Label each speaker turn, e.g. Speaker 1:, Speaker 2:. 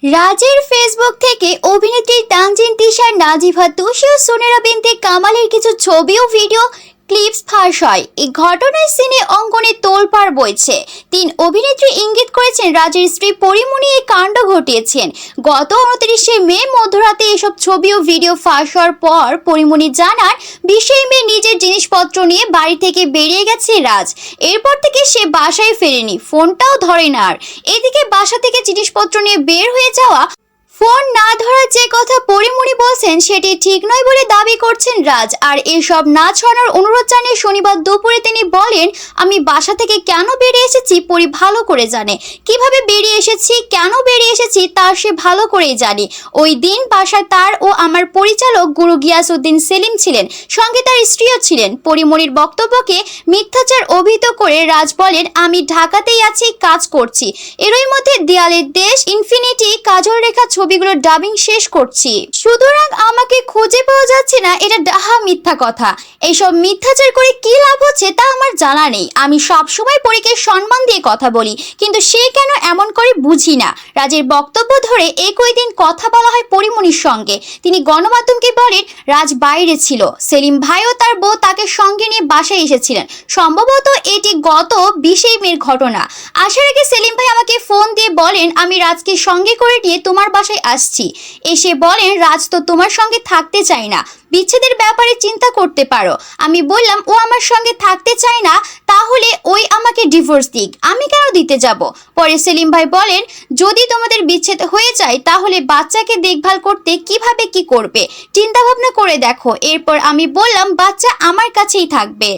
Speaker 1: রাজের ফেসবুক থেকে অভিনেত্রী তানজিন তিশার, নাজিফা তুষি ও সোনেরা বিনতে কামালের কিছু ছবি ও ভিডিও ক্লিপস ফাঁস হয়। এই ঘটনায় সিনে অঙ্গনে তোলপাড় বইছে। তিন অভিনেত্রী ইঙ্গিত করেছেন রাজের স্ত্রী পরিমণি এই কাণ্ড ঘটিয়েছেন। গত 29শে মে মধ্যরাতে এসব ছবি ও ভিডিও ফাঁস হওয়ার পর পরিমণি জানান 20শে মে নিজের জিনিসপত্র নিয়ে বাড়ি থেকে বেরিয়ে গেছে রাজ। এরপর থেকে সে বাসায় ফেরেনি, ফোনটাও ধরে না। আর এদিকে বাসা থেকে জিনিসপত্র নিয়ে বের হয়ে যাওয়া, ফোন না ধরার যে কথা পরিমণি বলছেন সেটি ঠিক নয় বলে দাবি করছেন রাজ। আর এসব না ছড়ানোর অনুরোধ জানিয়ে শনিবার দুপুরে তিনি বলেন, আমি বাসা থেকে কেন বেরিয়ে এসেছি পরি ভালো করে জানে। কিভাবে বেরিয়ে এসেছি, কেন বেরিয়ে এসেছি তা সে ভালো করেই জানে। ওই দিন বাসায় তার ও আমার পরিচালক গুরু গিয়াসউদ্দিন সেলিম ছিলেন, সঙ্গে তার স্ত্রীও ছিলেন। পরিমণির বক্তব্যকে মিথ্যাচার অভিহিত করে রাজ বলেন, আমি ঢাকাতেই আছি, কাজ করছি। এরই মধ্যে দেয়ালের দেশ, ইনফিনিটি, কাজল রেখা ছবিগুলো ডাবিং শেষ করছি। সুতরাং আমাকে খুঁজে পাওয়া যাচ্ছে না, এটা ডাহা মিথ্যা কথা। এইসব মিথ্যাচার করে কি লাভ হচ্ছে তা আমার জানা নেই। আমি সবসময় পরীকে সম্মান দিয়ে কথা বলি, কিন্তু সে কেন এমন করে বুঝি না। রাজের বক্তব্য ধরে একই দিন কথা বলা হয় পরিমণির সঙ্গে। তিনি গণমাধ্যমকে বলেন, রাজ বাইরে ছিল, সেলিম ভাই ও তার বউ তাকে সঙ্গে নিয়ে বাসায় এসেছিলেন। সম্ভবত এটি গত 20শে মের ঘটনা। আসার আগে সেলিম ভাই আমাকে ফোন দিয়ে বলেন, আমি রাজকে সঙ্গে করে নিয়ে তোমার বাসায় আসছি। এসে বলেন, রাজ তো তোমার সঙ্গে থাকতে চায় না, বিচ্ছেদের ব্যাপারে চিন্তা করতে পারো। আমি বললাম, ও আমার সঙ্গে থাকতে চায় না, তাহলে ওই আমাকে ডিভোর্স দিক, আমি কেন দিতে যাব। পরে সেলিম ভাই বলেন, যদি তোমাদের বিচ্ছেদ হয়ে যায় তাহলে বাচ্চাকে দেখভাল করতে কিভাবে কি করবে চিন্তা ভাবনা করে দেখো। এরপর আমি বললাম, বাচ্চা আমার কাছেই থাকবে।